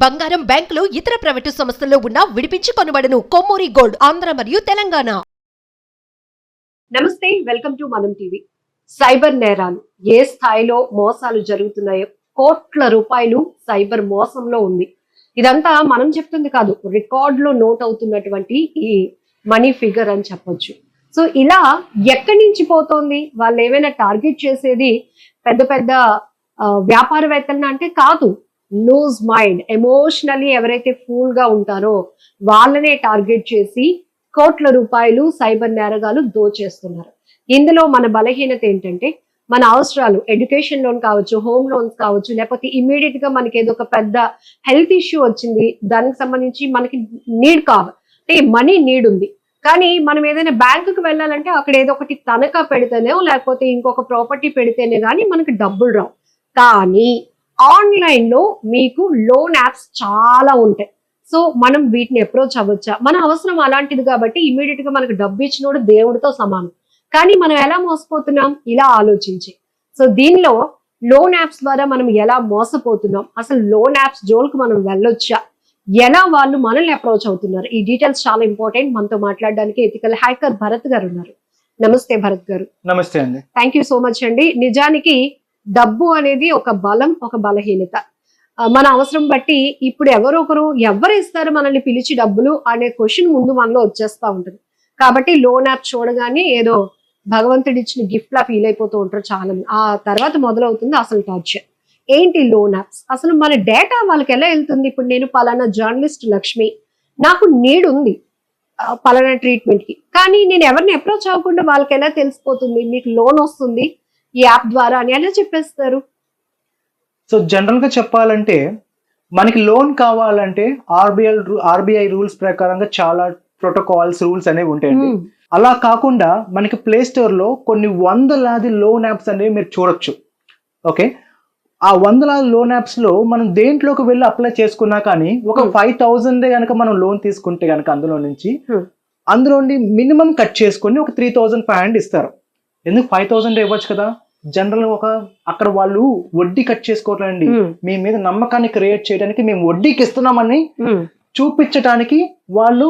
బంగారం, బ్యాంకులు, ఇతర ప్రైవేటు సంస్థల్లో ఉన్న విడిపించి కొనబడును. కొమ్మూరి గోల్డ్, ఆంధ్ర మరియు తెలంగాణ. నమస్తే, వెల్కమ్ టు మనం టీవీ. సైబర్ నేరాలు ఏ స్థాయిలో మోసాలు జరుగుతున్నాయో, కోట్ల రూపాయలు సైబర్ మోసంలో ఉంది. ఇదంతా మనం చెప్తుంది కాదు, రికార్డ్ లో నోట్ అవుతున్నటువంటి ఈ మనీ ఫిగర్ అని చెప్పొచ్చు. సో ఇలా ఎక్కడి నుంచి పోతోంది? వాళ్ళు ఏమైనా టార్గెట్ చేసేది పెద్ద పెద్ద వ్యాపారవేత్తలను అంటే కాదు, లూజ్ మైండ్, ఎమోషనలీ ఎవరైతే ఫూల్ గా ఉంటారో వాళ్ళనే టార్గెట్ చేసి కోట్ల రూపాయలు సైబర్ నేరగాలు దోచేస్తున్నారు. ఇందులో మన బలహీనత ఏంటంటే, మన అవసరాలు, ఎడ్యుకేషన్ లోన్ కావచ్చు, హోమ్ లోన్స్ కావచ్చు, లేకపోతే ఇమీడియట్ గా మనకి ఏదో ఒక పెద్ద హెల్త్ ఇష్యూ వచ్చింది, దానికి సంబంధించి మనకి నీడ్ కావాలి అంటే మనీ నీడ్ ఉంది, కానీ మనం ఏదైనా బ్యాంకుకి వెళ్ళాలంటే అక్కడ ఏదో ఒకటి తనఖా పెడితేనే లేకపోతే ఇంకొక ప్రాపర్టీ పెడితేనే కానీ మనకి డబ్బులు రావు. కానీ ఆన్లైన్ లో మీకు లోన్ యాప్స్ చాలా ఉంటాయి. సో మనం వీటిని అప్రోచ్ అవ్వచ్చా? మన అవసరం అలాంటిది కాబట్టి ఇమీడియట్ గా మనకు డబ్బు ఇచ్చినోడు దేవుడితో సమానం. కానీ మనం ఎలా మోసపోతున్నాం? ఇలా ఆలోచించి. సో దీనిలో లోన్ యాప్స్ ద్వారా మనం ఎలా మోసపోతున్నాం, అసలు లోన్ యాప్స్ జోలికి మనం వెళ్ళొచ్చా, ఎలా వాళ్ళు మనల్ని అప్రోచ్ అవుతున్నారు, ఈ డీటెయిల్స్ చాలా ఇంపార్టెంట్. మనతో మాట్లాడడానికి ఎథికల్ హ్యాకర్ భరత్ గారు ఉన్నారు. నమస్తే భరత్ గారు. నమస్తే అండి. థ్యాంక్ యూ సో మచ్ అండి. నిజానికి డబ్బు అనేది ఒక బలం, ఒక బలహీనత. మన అవసరం బట్టి ఇప్పుడు ఎవరు ఇస్తారు మనల్ని పిలిచి డబ్బులు అనే క్వశ్చన్ ముందు మనలో వచ్చేస్తా ఉంటుంది. కాబట్టి లోన్ యాప్ చూడగానే ఏదో భగవంతుడి ఇచ్చిన గిఫ్ట్ లా ఫీల్ అయిపోతూ ఉంటారు చాలా మంది. ఆ తర్వాత మొదలవుతుంది అసలు టార్చర్. ఏంటి లోన్ యాప్స్? అసలు మన డేటా వాళ్ళకి ఎలా వెళ్తుంది? ఇప్పుడు నేను పలానా జర్నలిస్ట్ లక్ష్మి, నాకు నీడ్ ఉంది పలానా ట్రీట్మెంట్ కి, కానీ నేను ఎవరిని అప్రోచ్ అవ్వకుండా వాళ్ళకి ఎలా తెలిసిపోతుంది మీకు లోన్ వస్తుంది ఈ యాప్ ద్వారా అని ఎలా చెప్పేస్తారు? సో జనరల్ గా చెప్పాలంటే, మనకి లోన్ కావాలంటే ఆర్బీఐ రూల్స్ ప్రకారంగా చాలా ప్రోటోకాల్స్, రూల్స్ అనేవి ఉంటాయండి. అలా కాకుండా మనకి ప్లే స్టోర్ లో కొన్ని వందలాది లోన్ యాప్స్ అనేవి మీరు చూడొచ్చు. ఓకే, ఆ వందలాది లోన్ యాప్స్ లో మనం దేంట్లోకి వెళ్ళి అప్లై చేసుకున్నా కానీ ఒక 5,000 కనుక మనం లోన్ తీసుకుంటే కనుక అందులో మినిమం కట్ చేసుకుని ఒక 3,500 ఇస్తారు. ఎందుకు 5,000 ఇవ్వచ్చు కదా? జనరల్ అక్కడ వాళ్ళు వడ్డీ కట్ చేసుకోవట్లండి. మీ మీద నమ్మకాన్ని క్రియేట్ చేయడానికి మేము వడ్డీకి ఇస్తున్నామని చూపించడానికి వాళ్ళు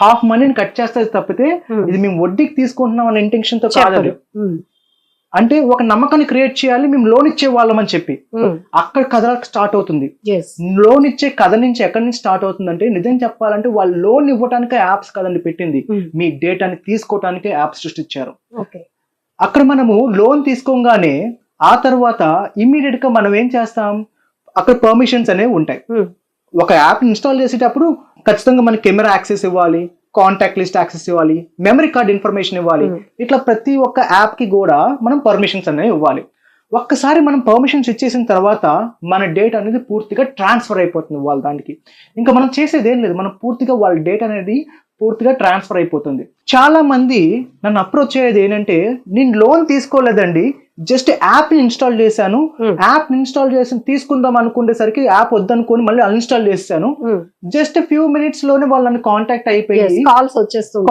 హాఫ్ మనీని కట్ చేస్తారు తప్పితే ఇది మేము వడ్డీకి తీసుకుంటున్నాం అనే ఇంటెన్షన్ తో కాదు. అంటే ఒక నమ్మకాన్ని క్రియేట్ చేయాలి, మేము లోన్ ఇచ్చే వాళ్ళం అని చెప్పి అక్కడ కథ స్టార్ట్ అవుతుంది. లోన్ ఇచ్చే కథ నుంచి ఎక్కడి నుంచి స్టార్ట్ అవుతుందంటే, నిజం చెప్పాలంటే వాళ్ళు లోన్ ఇవ్వడానికి యాప్స్ కదండి పెట్టింది, మీ డేటాని తీసుకోవడానికి యాప్స్ సృష్టించారు. అక్కడ మనము లోన్ తీసుకోగానే ఆ తర్వాత ఇమ్మీడియట్ గా మనం ఏం చేస్తాం, అక్కడ పర్మిషన్స్ అనేవి ఉంటాయి. ఒక యాప్ ఇన్స్టాల్ చేసేటప్పుడు ఖచ్చితంగా మనకి కెమెరా యాక్సెస్ ఇవ్వాలి, కాంటాక్ట్ లిస్ట్ యాక్సెస్ ఇవ్వాలి, మెమరీ కార్డ్ ఇన్ఫర్మేషన్ ఇవ్వాలి. ఇట్లా ప్రతి ఒక్క యాప్ కి కూడా మనం పర్మిషన్స్ అనేవి ఇవ్వాలి. ఒక్కసారి మనం పర్మిషన్స్ ఇచ్చేసిన తర్వాత మన డేటా అనేది పూర్తిగా ట్రాన్స్ఫర్ అయిపోతుంది వాళ్ళ దానికి. ఇంకా మనం చేసేది ఏం లేదు, మనం పూర్తిగా వాళ్ళ డేటా అనేది పూర్తిగా ట్రాన్స్ఫర్ అయిపోతుంది. చాలా మంది నన్ను అప్రోచ్ అయ్యేది ఏంటంటే, నేను లోన్ తీసుకోలేదండి, జస్ట్ యాప్ ని ఇన్స్టాల్ చేశాను, యాప్ ఇన్స్టాల్ చేసి తీసుకుందాం అనుకునేసరికి యాప్ వద్దనుకొని మళ్ళీ అన్ఇన్స్టాల్ చేశాను, జస్ట్ ఫ్యూ మినిట్స్ లోనే వాళ్ళని కాంటాక్ట్ అయిపోయి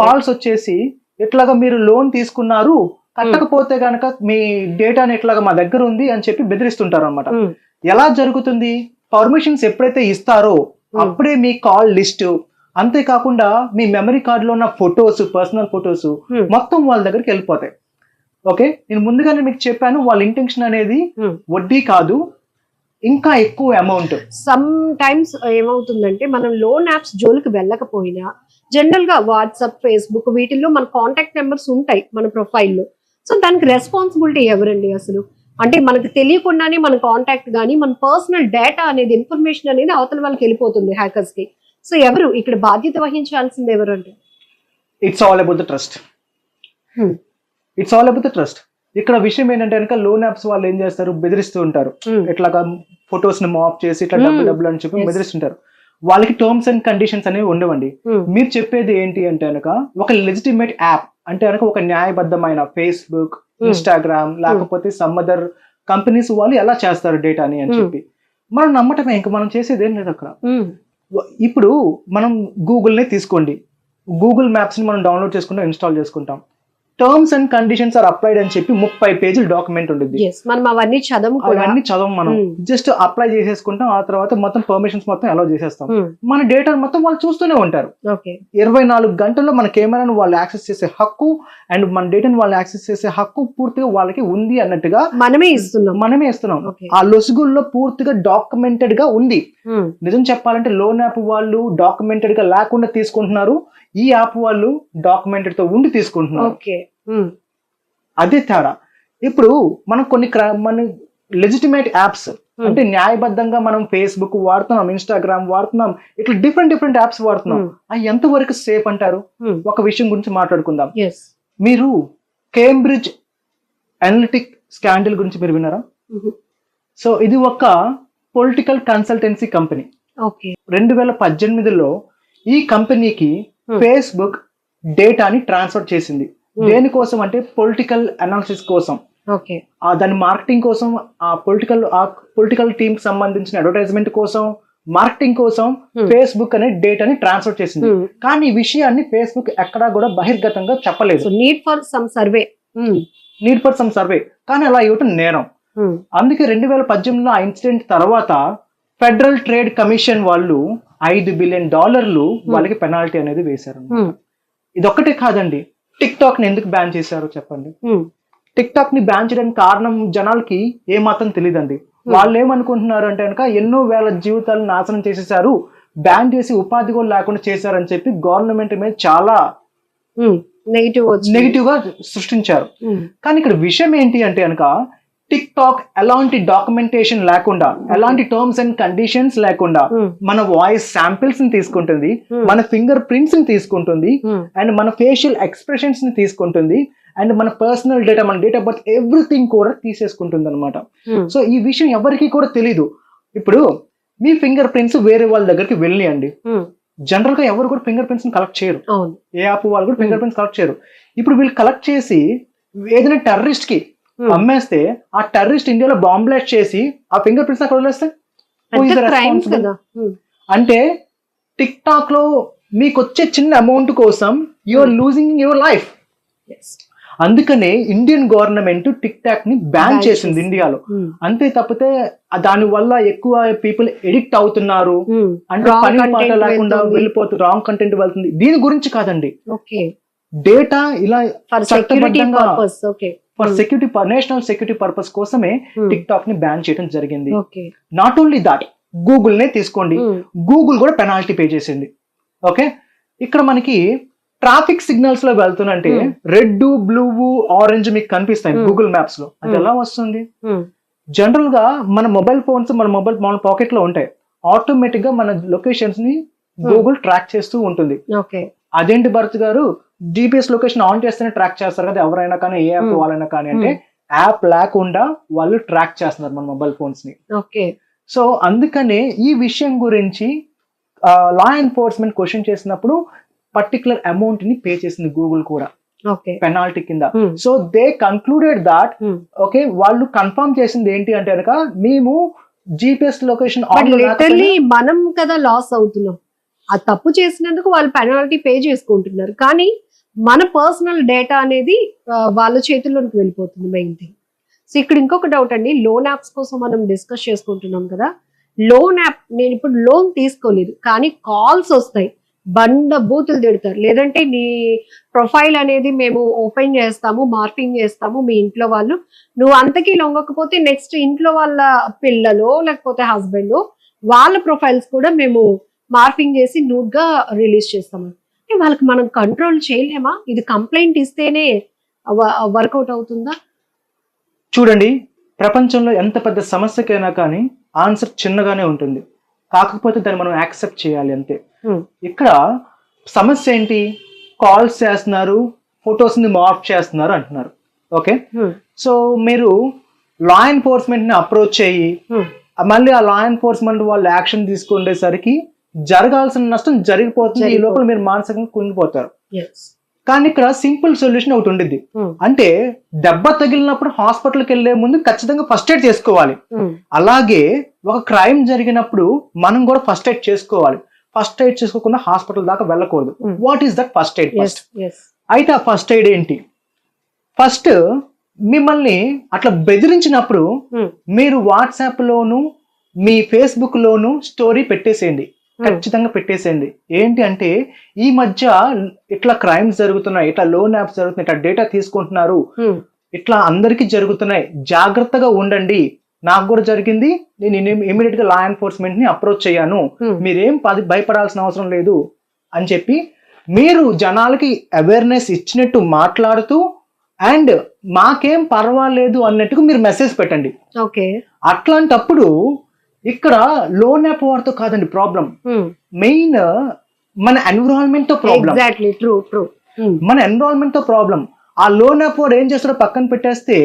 కాల్స్ వచ్చేసి ఇట్లాగా మీరు లోన్ తీసుకున్నారు, కట్టకపోతే కనుక మీ డేటాని ఇట్లాగా మా దగ్గర ఉంది అని చెప్పి బెదిరిస్తుంటారు అనమాట. ఎలా జరుగుతుంది? పర్మిషన్స్ ఎప్పుడైతే ఇస్తారో అప్పుడే మీ కాల్ లిస్ట్, అంతేకాకుండా మీ మెమరీ కార్డ్ లో ఉన్న ఫొటోస్, పర్సనల్ ఫొటోస్ మొత్తం వాళ్ళ దగ్గరికి వెళ్ళిపోతాయి. ఓకే, నేను ముందుగానే మీకు చెప్పాను, వాళ్ళ ఇంటెన్షన్ అనేది వడ్డీ కాదు, ఇంకా ఎక్కువ అమౌంట్. సమ్ టైమ్స్ ఏమవుతుందంటే, మనం లోన్ యాప్స్ జోలికి వెళ్ళకపోయినా జనరల్ గా వాట్సాప్, ఫేస్బుక్ వీటిల్లో మన కాంటాక్ట్ నెంబర్స్ ఉంటాయి మన ప్రొఫైల్లో. సో దానికి రెస్పాన్సిబిలిటీ ఎవరండి అసలు? అంటే మనకు తెలియకుండానే మన కాంటాక్ట్ కానీ మన పర్సనల్ డేటా అనేది, ఇన్ఫర్మేషన్ అనేది అవతల వాళ్ళకి వెళ్ళిపోతుంది హ్యాకర్స్ కి. సో ఎవరు ఇక్కడ బాధ్యత వహించాల్సింది ఎవరు అంటే, it's all about the trust. It's all about the trust. ఇక్కడ విషయం ఏంటంటే కనుక లోన్ యాప్స్ వాళ్ళు ఏం చేస్తారు, బెదిరిస్తూ ఉంటారు. ఇట్లాగా ఫొటోస్ ని మాప్ చేసి ఇట్లా డబ్బులు అని చెప్పి బెదిరిస్తుంటారు. వాళ్ళకి టర్మ్స్ అండ్ కండిషన్స్ అనేవి ఉండవండి. మీరు చెప్పేది ఏంటి అంటే కనుక, ఒక లెజిటిమేట్ యాప్ అంటే కనుక ఒక న్యాయబద్ధమైన ఫేస్బుక్, ఇన్స్టాగ్రామ్ లేకపోతే సమ్ అదర్ కంపెనీస్ వాళ్ళు ఎలా చేస్తారు డేటాని అని చెప్పి మనం నమ్మటమే. ఇంకా మనం చేసేది ఏం లేదు అక్కడ. ఇప్పుడు మనం గూగుల్నే తీసుకోండి, గూగుల్ మ్యాప్స్ ని మనం డౌన్లోడ్ చేసుకుంటాం, ఇన్స్టాల్ చేసుకుంటాం. Terms and conditions are applied అని చెప్పి 30 పేజీల డాక్యుమెంట్ ఉంటుంది. మనం అవన్నీ అవన్నీ చదవం, మనం జస్ట్ అప్లై చేసేసుకుంటాం. ఆ తర్వాత మొత్తం పర్మిషన్స్ మొత్తం అలౌ చేసేస్తాం. మన డేటా మొత్తం వాళ్ళు చూస్తూనే ఉంటారు. 24 గంటల్లో మన కెమెరాను వాళ్ళు యాక్సెస్ చేసే హక్కు అండ్ మన డేటాను వాళ్ళు యాక్సెస్ చేసే హక్కు పూర్తిగా వాళ్ళకి ఉంది అన్నట్టుగా మనమే ఇస్తున్నాం. ఆ లొసుగుల్లో పూర్తిగా డాక్యుమెంటెడ్ గా ఉంది. నిజం చెప్పాలంటే లోన్ యాప్ వాళ్ళు డాక్యుమెంటెడ్ గా లేకుండా తీసుకుంటున్నారు, ఈ యాప్ వాళ్ళు డాక్యుమెంటెడ్ తో ఉండి తీసుకుంటున్నారు. అదే తేడా. ఇప్పుడు మనం మన లెజిటిమేట్ యాప్స్ అంటే న్యాయబద్ధంగా మనం ఫేస్బుక్ వాడుతున్నాం, ఇన్స్టాగ్రామ్ వాడుతున్నాం, ఇట్లా డిఫరెంట్ యాప్స్ వాడుతున్నాం. అవి ఎంతవరకు సేఫ్ అంటారు? ఒక విషయం గురించి మాట్లాడుకుందాం. మీరు కేంబ్రిడ్జ్ అనలిటిక్ స్కాండల్ గురించి మీరు విన్నారా? సో ఇది ఒక పొలిటికల్ కన్సల్టెన్సీ కంపెనీ. 2018లో ఈ కంపెనీకి ఫేస్బుక్ డేటాని ట్రాన్స్ఫర్ చేసింది. దేనికోసం అంటే పొలిటికల్ అనాలిసిస్ కోసం, దాని మార్కెటింగ్ కోసం, ఆ పొలిటికల్ టీమ్ కి సంబంధించిన అడ్వర్టైజ్మెంట్ కోసం, మార్కెటింగ్ కోసం ఫేస్బుక్ అనే డేటాని ట్రాన్స్ఫర్ చేసింది. కానీ ఈ విషయాన్ని ఫేస్బుక్ ఎక్కడా కూడా బహిర్గతంగా చెప్పలేదు. నీడ్ ఫర్ సమ్ సర్వే కానీ అలా ఇవ్వటం నేరం. అందుకే 2018లో ఆ ఇన్సిడెంట్ తర్వాత ఫెడరల్ ట్రేడ్ కమిషన్ వాళ్ళు $5 బిలియన్ వాళ్ళకి పెనాల్టీ అనేది వేశారు. ఇదొక్కటే కాదండి, టిక్ టాక్ ని ఎందుకు బ్యాన్ చేశారో చెప్పండి. టిక్ టాక్ ని బ్యాన్ చేయడానికి కారణం జనాలకి ఏమాత్రం తెలియదండి. వాళ్ళు ఏమనుకుంటున్నారు అంటే కనుక ఎన్నో వేల జీవితాలను నాశనం చేసేసారు, బ్యాన్ చేసి ఉపాధి కూడా లేకుండా చేశారని చెప్పి గవర్నమెంట్ మీద చాలా నెగిటివ్ గా సృష్టించారు. కానీ ఇక్కడ విషయం ఏంటి అంటే కనుక టిక్ టాక్ ఎలాంటి డాక్యుమెంటేషన్ లేకుండా, ఎలాంటి టర్మ్స్ అండ్ కండిషన్స్ లేకుండా మన వాయిస్ శాంపిల్స్ ని తీసుకుంటుంది, మన ఫింగర్ ప్రింట్స్ ని తీసుకుంటుంది, అండ్ మన ఫేషియల్ ఎక్స్ప్రెషన్స్ ని తీసుకుంటుంది, అండ్ మన పర్సనల్ డేటా, మన డేట్ ఆఫ్ బర్త్ ఎవ్రీథింగ్ కూడా తీసేసుకుంటుంది అనమాట. సో ఈ విషయం ఎవరికి కూడా తెలీదు. ఇప్పుడు మీ ఫింగర్ ప్రింట్స్ వేరే వాళ్ళ దగ్గరికి వెళ్ళినాయండి, జనరల్ గా ఎవరు కూడా ఫింగర్ ప్రింట్స్ ని కలెక్ట్ చేయరు, ఏ యాప్ వాళ్ళు కూడా ఫింగర్ ప్రింట్స్ కలెక్ట్ చేయరు. ఇప్పుడు వీళ్ళు కలెక్ట్ చేసి ఏదైనా టెర్రరిస్ట్ కి అమ్మేస్తే, ఆ టెర్రరిస్ట్ ఇండియాలో బాంబ్ బ్లాస్ట్ చేసి ఆ ఫింగర్ ప్రింట్స్ అక్కడ వదిలేస్తే అంటే టిక్ టాక్ లో మీకు వచ్చే చిన్న అమౌంట్ కోసం యూఆర్ లూజింగ్ యువర్ లైఫ్. అందుకనే ఇండియన్ గవర్నమెంట్ టిక్ టాక్ ని బ్యాన్ చేసింది ఇండియాలో. అంతే తప్పితే దాని వల్ల ఎక్కువ పీపుల్ ఎడిక్ట్ అవుతున్నారు అంటే పని పాట లేకుండా వెళ్ళిపోతుంది, రాంగ్ కంటెంట్ వెళ్తుంది, దీని గురించి కాదండి. డేటా ఇలా for security, national security purpose కోసమే టిక్ టాక్ ని బ్యాన్ చేయడం జరిగింది. నాట్ ఓన్లీ దాట్, గూగుల్ నే తీసుకోండి, గూగుల్ కూడా పెనాల్టీ పే చేసింది. ఓకే, ఇక్కడ మనకి ట్రాఫిక్ సిగ్నల్స్ లో వెళ్తున్నంటే రెడ్, బ్లూ, ఆరెంజ్ మీకు కనిపిస్తాయి గూగుల్ మ్యాప్స్ లో. అది ఎలా వస్తుంది? జనరల్ గా మన మొబైల్ ఫోన్స్ మన పాకెట్ లో ఉంటాయి, ఆటోమేటిక్ గా మన లొకేషన్స్ ని గూగుల్ ట్రాక్ చేస్తూ ఉంటుంది. అదేంటి భరత్ గారు, GPS లొకేషన్ ఆన్ చేస్తేనే ట్రాక్ చేస్తారు కదా ఎవరైనా కానీ, ఏ యాప్ వాళ్ళైనా కానీ అంటే యాప్ లేకుండా వాళ్ళు ట్రాక్ చేస్తున్నారు మన మొబైల్ ఫోన్స్ ని. సో అందుకనే ఈ విషయం గురించి లా ఎన్ఫోర్స్మెంట్ క్వశ్చన్ చేసినప్పుడు పర్టికులర్ అమౌంట్ ని పే చేసింది గూగుల్ కూడా పెనాల్టీ కింద. So they concluded that okay, వాళ్ళు కన్ఫర్మ్ చేసింది ఏంటి అంటే కనుక మేము GPS లొకేషన్ మనం కదా లాస్ అవుతున్నాం, ఆ తప్పు చేసినందుకు వాళ్ళు పెనాల్టీ పే చేసుకుంటున్నారు, కానీ మన పర్సనల్ డేటా అనేది వాళ్ళ చేతుల్లోకి వెళ్ళిపోతుంది మెయిన్ థింగ్. సో ఇక్కడ ఇంకొక డౌట్ అండి, లోన్ యాప్స్ కోసం మనం డిస్కస్ చేసుకుంటున్నాం కదా. లోన్ యాప్, నేను ఇప్పుడు లోన్ తీసుకోలేదు కానీ కాల్స్ వస్తాయి, బండ బూతులు తిడతారు, లేదంటే నీ ప్రొఫైల్ అనేది మేము ఓపెన్ చేస్తాము, మార్పింగ్ చేస్తాము, మీ ఇంట్లో వాళ్ళు నువ్వు అంతకీ లొంగకపోతే నెక్స్ట్ ఇంట్లో వాళ్ళ పిల్లలు లేకపోతే హస్బెండ్ వాళ్ళ ప్రొఫైల్స్ కూడా మేము మార్పింగ్ చేసి నోట్ గా రిలీజ్ చేస్తాము. వాళ్ళకి మనం కంట్రోల్ చేయలేమా? ఇది కంప్లైంట్ ఇస్తేనే వర్కౌట్ అవుతుందా? చూడండి, ప్రపంచంలో ఎంత పెద్ద సమస్యకైనా కానీ ఆన్సర్ చిన్నగానే ఉంటుంది, కాకపోతే దాన్ని మనం యాక్సెప్ట్ చేయాలి అంతే. ఇక్కడ సమస్య ఏంటి? కాల్స్ చేస్తున్నారు, ఫొటోస్ ని మార్ఫ్ చేస్తున్నారు అంటున్నారు. ఓకే, సో మీరు లా ఎన్ఫోర్స్మెంట్ ని అప్రోచ్ అయ్యి మళ్ళీ ఆ లా ఎన్ఫోర్స్మెంట్ వాళ్ళు యాక్షన్ తీసుకునేసరికి జరగాల్సిన నష్టం జరిగిపోతుంది, ఈ లోపల మీరు మానసికంగా కుంగిపోతారు. కానీ ఇక్కడ సింపుల్ సొల్యూషన్ ఒకటి ఉండిద్ది, అంటే దెబ్బ తగిలినప్పుడు హాస్పిటల్కి వెళ్లే ముందు ఖచ్చితంగా ఫస్ట్ ఎయిడ్ చేసుకోవాలి. అలాగే ఒక క్రైమ్ జరిగినప్పుడు మనం కూడా ఫస్ట్ ఎయిడ్ చేసుకోవాలి. ఫస్ట్ ఎయిడ్ చేసుకోకుండా హాస్పిటల్ దాకా వెళ్ళకూడదు. What is that first aid? First అయితే ఆ ఫస్ట్ ఎయిడ్ ఏంటి? ఫస్ట్ మిమ్మల్ని అట్లా బెదిరించినప్పుడు మీరు వాట్సాప్ లోను మీ ఫేస్బుక్ లోను స్టోరీ పెట్టేసేయండి, ఖచ్చితంగా పెట్టేసేయండి. ఏంటి అంటే ఈ మధ్య ఇట్లా క్రైమ్స్ జరుగుతున్నాయి, ఇట్లా లోన్ యాప్స్ జరుగుతున్నాయి, ఇట్లా డేటా తీసుకుంటున్నారు, ఇట్లా అందరికీ జరుగుతున్నాయి, జాగ్రత్తగా ఉండండి, నాకు కూడా జరిగింది, నేను ఇమీడియట్ గా లా ఎన్ఫోర్స్మెంట్ ని అప్రోచ్ అయ్యాను, మీరేం భయపడాల్సిన అవసరం లేదు అని చెప్పి మీరు జనాలకి అవేర్నెస్ ఇచ్చినట్టు మాట్లాడుతూ అండ్ మాకేం పర్వాలేదు అన్నట్టుగా మీరు మెసేజ్ పెట్టండి. ఓకే, అట్లాంటప్పుడు ఇక్కడ లోన్ యాప్ వారితో కాదండి ప్రాబ్లం, మెయిన్ మన ఎన్విరాన్మెంట్ తో ప్రాబ్లం. Exactly, true true. మన ఎన్విరాన్మెంట్ తో ప్రాబ్లం. ఆ లోన్ యాప్ వాడు ఏం చేస్తాడో పక్కన పెట్టేస్తే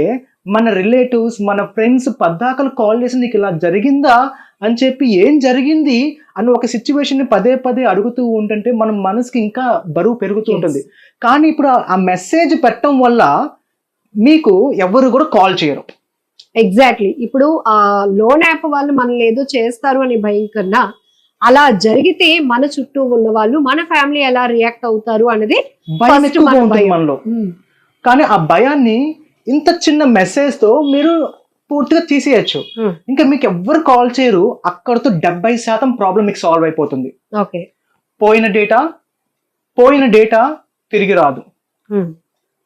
మన రిలేటివ్స్ మన ఫ్రెండ్స్ పద్దాకలు కాల్ చేసి నీకు ఇలా జరిగిందా అని చెప్పి ఏం జరిగింది అని ఒక సిచ్యువేషన్ ని పదే పదే అడుగుతూ ఉంటుంటే మన మనసుకి ఇంకా బరువు పెరుగుతూ ఉంటుంది. కానీ ఇప్పుడు ఆ మెసేజ్ పెట్టడం వల్ల మీకు ఎవరు కూడా కాల్ చేయరు. ఎగ్జాక్ట్లీ. ఇప్పుడు ఆ లోన్ యాప్ వాళ్ళు మనల్ని ఏదో చేస్తారు అని భయం కన్నా అలా జరిగితే మన చుట్టూ ఉన్న వాళ్ళు మన ఫ్యామిలీ ఎలా రియాక్ట్ అవుతారు అనేది భయం ఎక్కువగా ఉంటుంది మనలో. కానీ ఆ భయాన్ని ఇంత చిన్న మెసేజ్ తో మీరు పూర్తిగా తీసేయచ్చు. ఇంకా మీకు ఎవ్వరు కాల్ చేయరు, అక్కడతో 70% ప్రాబ్లం మీకు సాల్వ్ అయిపోతుంది. ఓకే, పోయిన డేటా తిరిగి రాదు.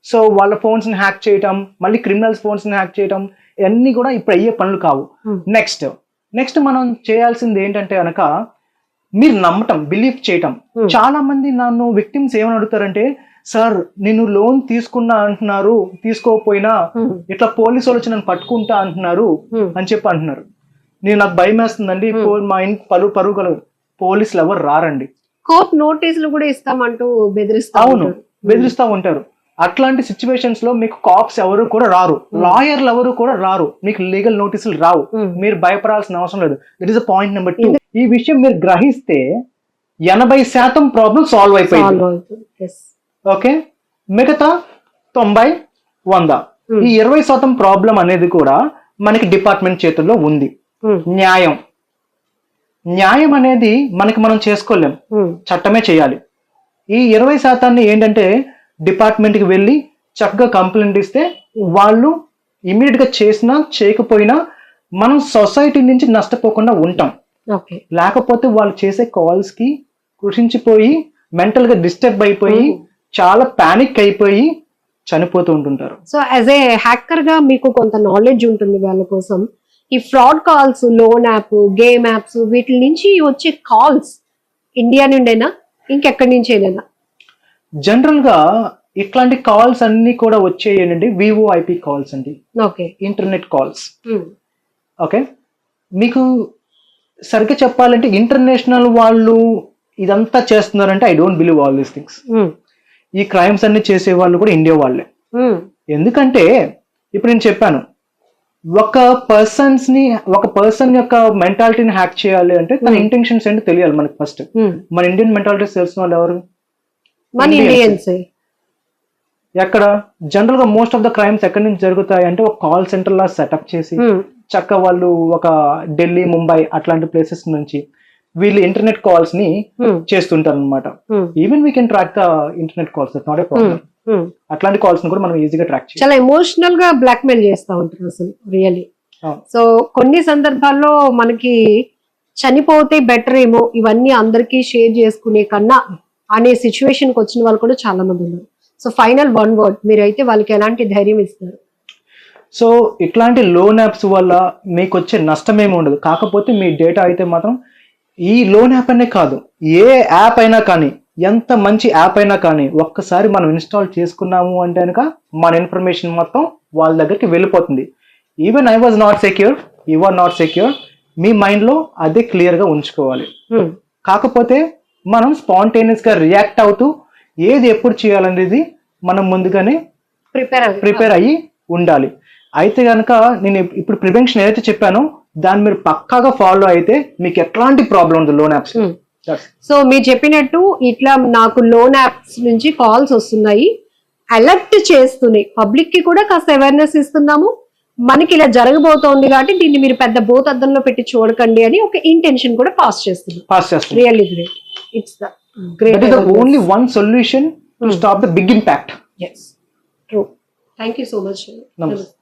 సో వాళ్ళ ఫోన్స్ ని హ్యాక్ చేయటం, మళ్ళీ క్రిమినల్స్ ఫోన్స్ ని హ్యాక్ చేయటం, ఇవన్నీ కూడా ఇప్పుడు అయ్యే పనులు కావు. నెక్స్ట్ మనం చేయాల్సింది ఏంటంటే కనుక మీరు నమ్మటం, బిలీవ్ చేయటం. చాలా మంది నన్ను విక్టిమ్స్ ఏమని అడుగుతారంటే, సార్ నేను లోన్ తీసుకున్నా అంటున్నారు, తీసుకోకపోయినా ఇట్లా పోలీసు వాళ్ళు వచ్చి నన్ను పట్టుకుంటా అంటున్నారు అని చెప్పి అంటున్నారు. నాకు భయం వేస్తుందండి, మా ఇంటి పరువు కలదు. పోలీసులు ఎవరు రారండి, కోర్టు నోటీసులు కూడా ఇస్తామంటూ బెదిరిస్తా ఉంటారు. అట్లాంటి సిచ్యువేషన్స్ లో మీకు కాప్స్ ఎవరు కూడా రారు, లాయర్లు ఎవరు కూడా రారు, మీకు లీగల్ నోటీసులు రావు, మీరు భయపడాల్సిన అవసరం లేదు. That is point number 2. ఈ విషయం మీరు గ్రహిస్తే 80% ప్రాబ్లం సాల్వ్ అయిపోయింది. ఓకే, మిగతా 90-100 ఈ 20% ప్రాబ్లం అనేది కూడా మనకి డిపార్ట్మెంట్ చేతుల్లో ఉంది. న్యాయం అనేది మనకి మనం చేసుకోలేం, చట్టమే చేయాలి. ఈ 20% ఏంటంటే డిపార్ట్మెంట్ కి వెళ్ళి చక్కగా కంప్లైంట్ ఇస్తే వాళ్ళు ఇమీడియట్ గా చేసినా చేయకపోయినా మనం సొసైటీ నుంచి నష్టపోకుండా ఉంటాం. లేకపోతే వాళ్ళు చేసే కాల్స్ కి కృషించిపోయి మెంటల్ గా డిస్టర్బ్ అయిపోయి చాలా పానిక్ అయిపోయి చనిపోతూ ఉంటుంటారు. సో యాజ్ ఏ హ్యాకర్ గా మీకు కొంత నాలెడ్జ్ ఉంటుంది వాళ్ళ కోసం. ఈ fraud calls, loan app, game apps, వీటి నుంచి వచ్చే కాల్స్ ఇండియా నుండేనా ఇంకెక్కడి నుంచి అయినా? జనరల్ గా ఇట్లాంటి కాల్స్ అన్ని కూడా వచ్చేయండి VoIP కాల్స్ అండి. Okay, internet calls. ఓకే, మీకు సరిగ్గా చెప్పాలంటే ఇంటర్నేషనల్ వాళ్ళు ఇదంతా చేస్తున్నారంటే I don't believe all these things. ఈ క్రైమ్స్ అన్ని చేసే వాళ్ళు కూడా ఇండియా వాళ్ళే. ఎందుకంటే ఇప్పుడు నేను చెప్పాను, ఒక పర్సన్ యొక్క మెంటాలిటీని హ్యాక్ చేయాలి అంటే తన ఇంటెన్షన్స్ ఏంటో తెలియాలి మనకి ఫస్ట్. మన ఇండియన్ మెంటాలిటీస్ తెలిసిన వాళ్ళు ఎవరు? మన ఇండియన్స్. ఎక్కడ జనరల్ గా మోస్ట్ ఆఫ్ ద క్రైమ్స్ ఎక్కడి నుంచి జరుగుతాయి అంటే ఒక కాల్ సెంటర్ లా సెటప్ చేసి చక్క వాళ్ళు ఒక ఢిల్లీ, ముంబై అట్లాంటి ప్లేసెస్ నుంచి వీళ్ళు ఇంటర్నెట్ కాల్స్ ని చేస్తుంటారు అనమాట. Even we can track the internet calls, that's not a problem. అట్లాంటి కాల్స్ ని కూడా మనం ఈజీగా ట్రాక్ చేయొచ్చు. చాలా ఎమోషనల్ గా బ్లాక్ మెయిల్ చేస్తా ఉంటారు అసలు రియల్లీ. సో కొన్ని సందర్భాల్లో మనకి చనిపోతే బెటర్ ఏమో ఇవన్నీ అందరికీ షేర్ చేసుకునే కన్నా అనే సిచ్యువేషన్ కి వచ్చిన వాళ్ళు కూడా చాలా మంది ఉన్నారు. సో ఫైనల్ 1 word మీరైతే వాళ్ళకి ఎలాంటి ధైర్యం ఇస్తారు? సో ఇట్లాంటి లోన్ యాప్స్ వల్ల మీకు వచ్చే నష్టం ఏమి ఉండదు. కాకపోతే మీ డేటా అయితే మాత్రం ఈ లోన్ యాప్ అనే కాదు, ఏ యాప్ అయినా కానీ, ఎంత మంచి యాప్ అయినా కానీ ఒక్కసారి మనం ఇన్స్టాల్ చేసుకున్నాము అంటే కనుక మన ఇన్ఫర్మేషన్ మొత్తం వాళ్ళ దగ్గరికి వెళ్ళిపోతుంది. Even I was not secure, you are not secure, మీ మైండ్ లో అదే క్లియర్ గా ఉంచుకోవాలి. కాకపోతే మనం స్పాంటేనియస్ గా రియాక్ట్ అవుతూ ఏది ఎప్పుడు చేయాలనేది మనం ముందుగానే ప్రిపేర్ అయ్యి ఉండాలి. అయితే కనుక నేను ఇప్పుడు ప్రివెన్షన్ ఏదైతే చెప్పానో దాన్ని మీరు పక్కాగా ఫాలో అయితే మీకు ఎట్లాంటి ప్రాబ్లం ఉంది లోన్ యాప్స్. సో మీరు చెప్పినట్టు ఇట్లా నాకు లోన్ యాప్స్ నుంచి కాల్స్ వస్తున్నాయి, అలర్ట్ చేస్తున్నాయి, పబ్లిక్ కి కూడా కాస్త అవేర్నెస్ ఇస్తున్నాము, మనకి ఇలా జరగబోతోంది కాబట్టి దీన్ని మీరు పెద్ద భూతద్దంలో పెట్టి చూడకండి అని ఒక ఇంటెన్షన్ కూడా పాస్ చేస్తుంది. Really great. It's the great. That is the only one solution to stop the big impact. Yes, true. Thank you so much. నమస్తే.